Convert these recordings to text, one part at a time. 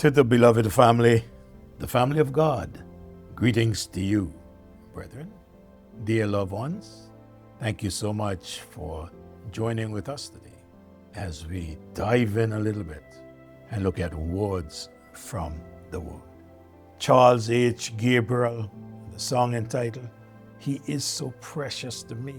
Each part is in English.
To the beloved family, the family of God, greetings to you, brethren, dear loved ones. Thank you so much for joining with us today as we dive in a little bit and look at words from the Word. Charles H. Gabriel, the song entitled, "He is so precious to me."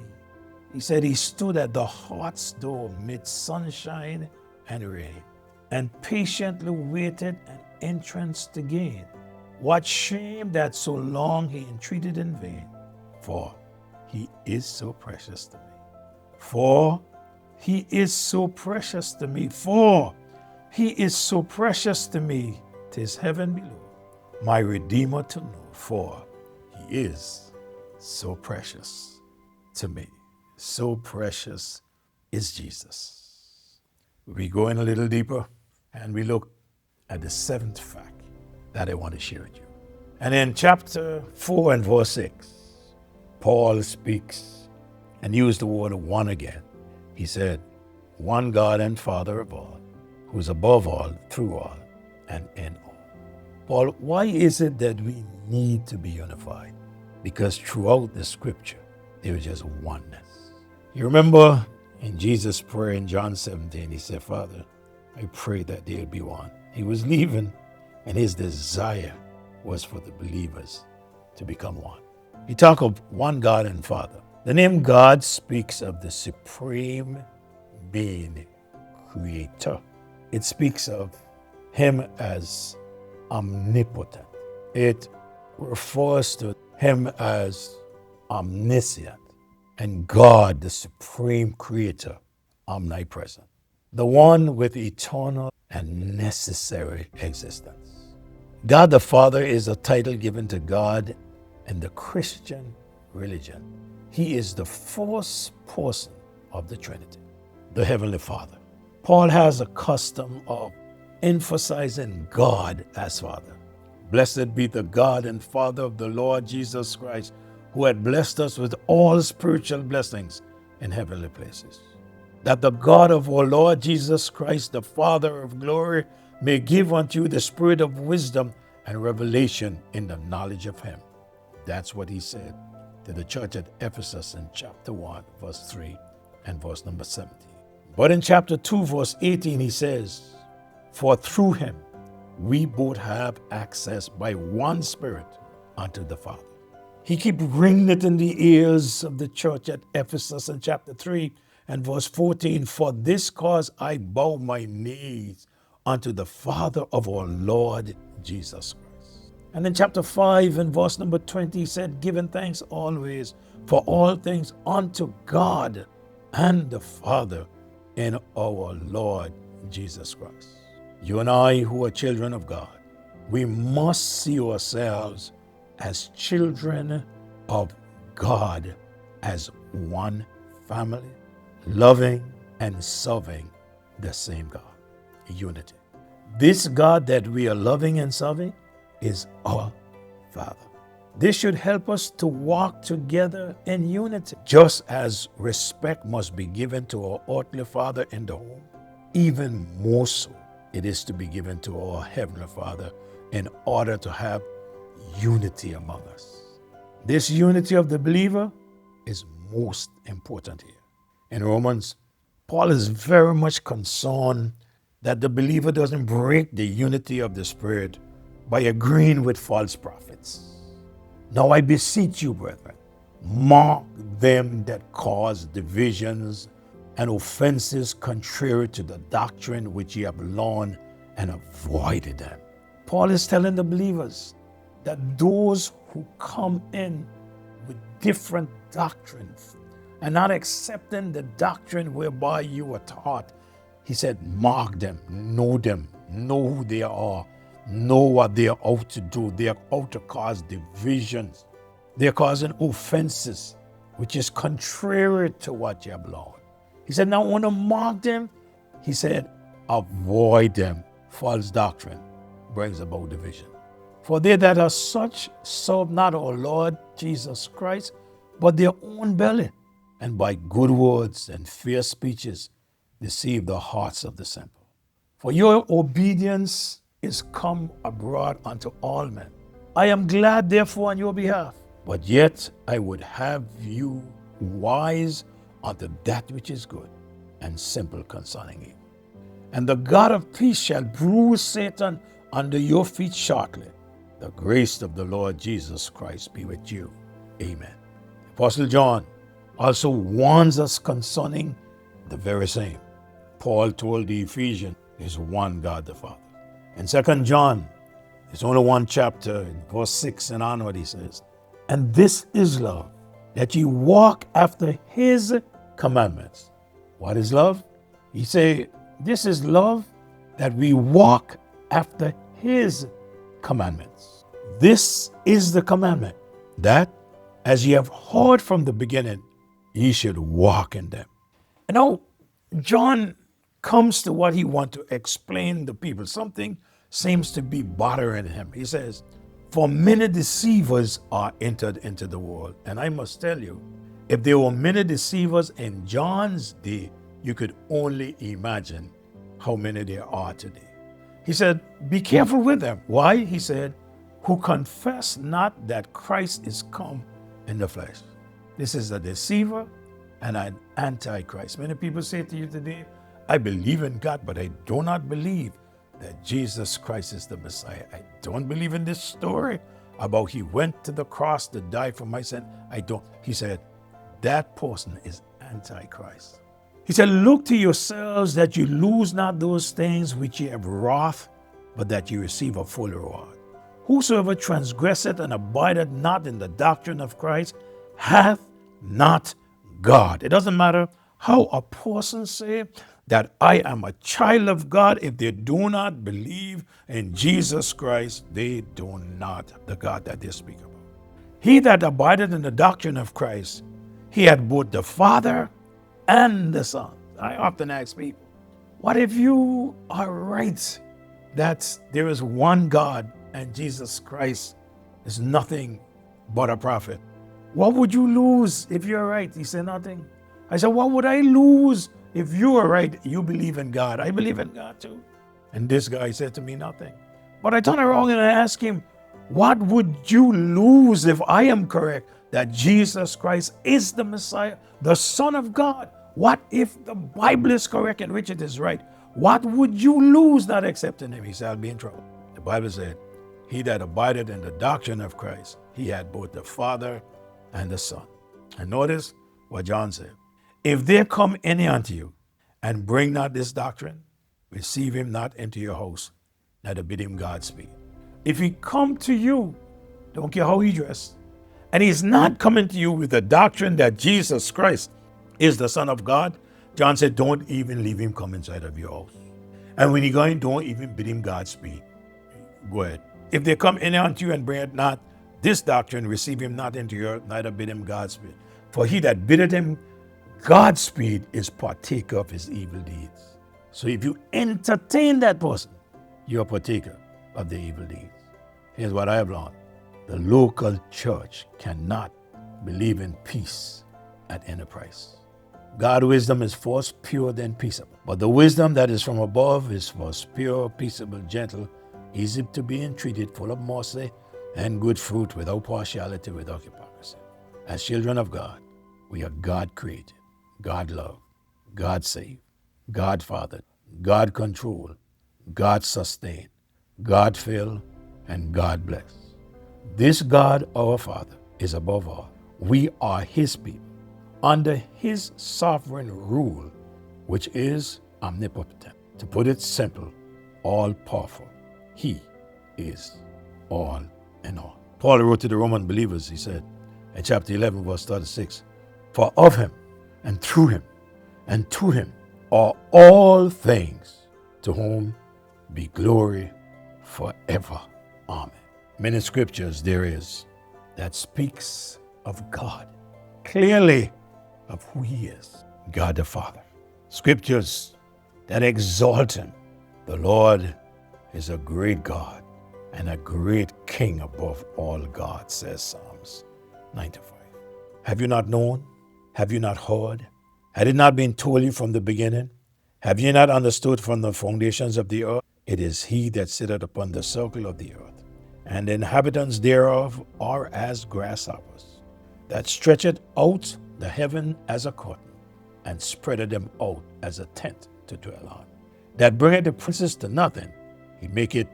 He said he stood at the heart's door mid sunshine and rain and patiently waited an entrance to gain. What shame that so long he entreated in vain, for he is so precious to me. For he is so precious to me. For he is so precious to me. 'Tis heaven below, my Redeemer to know. For he is so precious to me. So precious is Jesus. We go in a little deeper and we look at the seventh fact that I want to share with you. And in chapter 4 and verse 6, Paul speaks and used the word one again. He said, one God and Father of all, who is above all, through all, and in all. Paul, why is it that we need to be unified? Because throughout the scripture, there is just oneness. You remember in Jesus' prayer in John 17, he said, Father, I pray that they'll be one. He was leaving, and his desire was for the believers to become one. He talked of one God and Father. The name God speaks of the supreme being, creator. It speaks of him as omnipotent. It refers to him as omniscient, and God, the supreme creator, omnipresent, the one with eternal and necessary existence. God the Father is a title given to God in the Christian religion. He is the fourth person of the Trinity, the Heavenly Father. Paul has a custom of emphasizing God as Father. Blessed be the God and Father of the Lord Jesus Christ, who had blessed us with all spiritual blessings in heavenly places. That the God of our Lord Jesus Christ, the Father of glory, may give unto you the spirit of wisdom and revelation in the knowledge of him. That's what he said to the church at Ephesus in chapter 1, verse 3 and verse number 17. But in chapter 2, verse 18, he says, for through him we both have access by one Spirit unto the Father. He keeps ringing it in the ears of the church at Ephesus in chapter 3 and verse 14, for this cause I bow my knees unto the Father of our Lord Jesus Christ. And in chapter 5 and verse number 20, he said, giving thanks always for all things unto God and the Father in our Lord Jesus Christ. You and I, who are children of God, we must see ourselves as children of God, as one family, loving and serving the same God. Unity. This God that we are loving and serving is our Father. This should help us to walk together in unity. Just as respect must be given to our earthly Father in the home, even more so it is to be given to our Heavenly Father in order to have unity among us. This unity of the believer is most important here. In Romans, Paul is very much concerned that the believer doesn't break the unity of the Spirit by agreeing with false prophets. Now I beseech you, brethren, mark them that cause divisions and offenses contrary to the doctrine which ye have learned, and avoided them. Paul is telling the believers that those who come in with different doctrines and not accepting the doctrine whereby you were taught, he said, mark them, know who they are, know what they are out to do. They are out to cause divisions. They are causing offenses, which is contrary to what you have learned. He said, now I want to mark them. He said, avoid them. False doctrine brings about division. For they that are such serve not our Lord Jesus Christ, but their own belly, and by good words and fair speeches deceive the hearts of the simple. For your obedience is come abroad unto all men. I am glad therefore on your behalf, but yet I would have you wise unto that which is good, and simple concerning evil. And the God of peace shall bruise Satan under your feet shortly. The grace of the Lord Jesus Christ be with you. Amen. Apostle John also warns us concerning the very same. Paul told the Ephesians, there's one God the Father. In 2 John, there's only one chapter, in verse 6 and onward, he says, and this is love, that ye walk after his commandments. What is love? He say, this is love, that we walk after his commandments. This is the commandment, that as ye have heard from the beginning, ye should walk in them. And now, John comes to what he wants to explain to people. Something seems to be bothering him. He says, for many deceivers are entered into the world. And I must tell you, if there were many deceivers in John's day, you could only imagine how many there are today. He said, be careful with them. Why? He said, who confess not that Christ is come in the flesh. This is a deceiver and an antichrist. Many people say to you today, I believe in God, but I do not believe that Jesus Christ is the Messiah. I don't believe in this story about he went to the cross to die for my sin. I don't. He said, that person is antichrist. He said, look to yourselves that you lose not those things which ye have wrought, but that you receive a full reward. Whosoever transgresseth and abideth not in the doctrine of Christ hath not God. It doesn't matter how a person say that I am a child of God. If they do not believe in Jesus Christ, they do not the God that they speak about. He that abideth in the doctrine of Christ, he had both the Father and the Son. I often ask people, what if you are right that there is one God and Jesus Christ is nothing but a prophet? What would you lose if you're right? He said, nothing. I said, what would I lose if you are right? You believe in God. I believe in God too. And this guy said to me, nothing. But I turned around and I asked him, what would you lose if I am correct that Jesus Christ is the Messiah, the Son of God? What if the Bible is correct and Richard is right? What would you lose not accepting him? He said, I'll be in trouble. The Bible said, he that abideth in the doctrine of Christ, he had both the Father and the Son. And notice what John said. If there come any unto you and bring not this doctrine, receive him not into your house, neither bid him Godspeed. If he come to you, don't care how he dressed, and he's not coming to you with the doctrine that Jesus Christ is the Son of God, John said, don't even leave him come inside of your house. And when he going, don't even bid him Godspeed. Go ahead. If they come in unto you and bring it not this doctrine, receive him not into your, neither bid him Godspeed. For he that biddeth him Godspeed is partaker of his evil deeds. So if you entertain that person, you're a partaker of the evil deeds. Here's what I have learned. The local church cannot believe in peace at any price. God's wisdom is first pure, then peaceable. But the wisdom that is from above is first pure, peaceable, gentle, easy to be entreated, full of mercy and good fruit, without partiality, without hypocrisy. As children of God, we are God created, God loved, God saved, God fathered, God controlled, God sustained, God filled, and God blessed. This God, our Father, is above all. We are his people, under his sovereign rule, which is omnipotent. To put it simple, all-powerful. He is all in all. Paul wrote to the Roman believers, he said, in chapter 11, verse 36, for of him, and through him, and to him are all things, to whom be glory forever. Amen. Many scriptures there is that speaks of God, clearly of who he is, God the Father. Scriptures that exalt him. The Lord is a great God and a great King above all gods, says Psalms 95. Have you not known? Have you not heard? Had it not been told you from the beginning? Have you not understood from the foundations of the earth It is he that sitteth upon the circle of the earth, and the inhabitants thereof are as grasshoppers, that stretcheth out the heaven as a curtain, and spreadeth them out as a tent to dwell on. That bringeth the princes to nothing, he maketh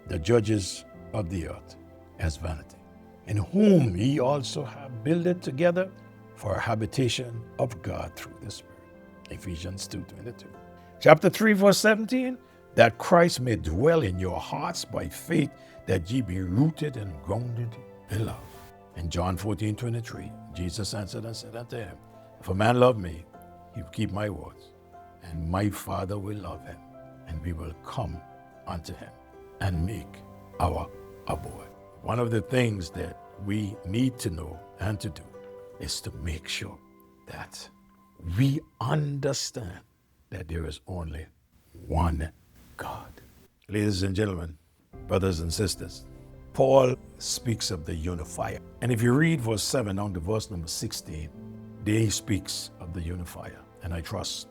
the judges of the earth as vanity, in whom ye also have builded together for a habitation of God through the Spirit. Ephesians 2:22. Chapter 3, verse 17, that Christ may dwell in your hearts by faith, that ye be rooted and grounded in love. In John 14:23, Jesus answered and said unto him, if a man love me, he will keep my words, and my Father will love him, and we will come unto him and make our abode. One of the things that we need to know and to do is to make sure that we understand that there is only one God. Ladies and gentlemen, brothers and sisters, Paul speaks of the unifier. And if you read verse 7 on to verse number 16, there he speaks of the unifier. And I trust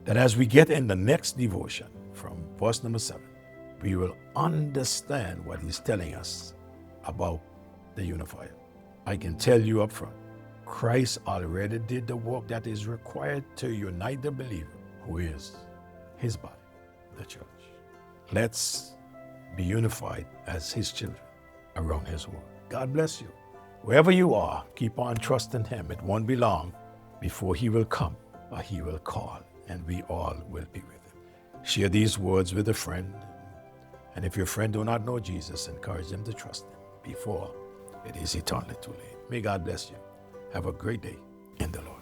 that as we get in the next devotion from verse number 7, we will understand what he's telling us about the unifier. I can tell you up front, Christ already did the work that is required to unite the believer, who is his body, the church. Let's be unified as his children around his word. God bless you. Wherever you are, keep on trusting him. It won't be long before he will come or he will call, and we all will be with him. Share these words with a friend. And if your friend do not know Jesus, encourage them to trust him before it is eternally too late. May God bless you. Have a great day in the Lord.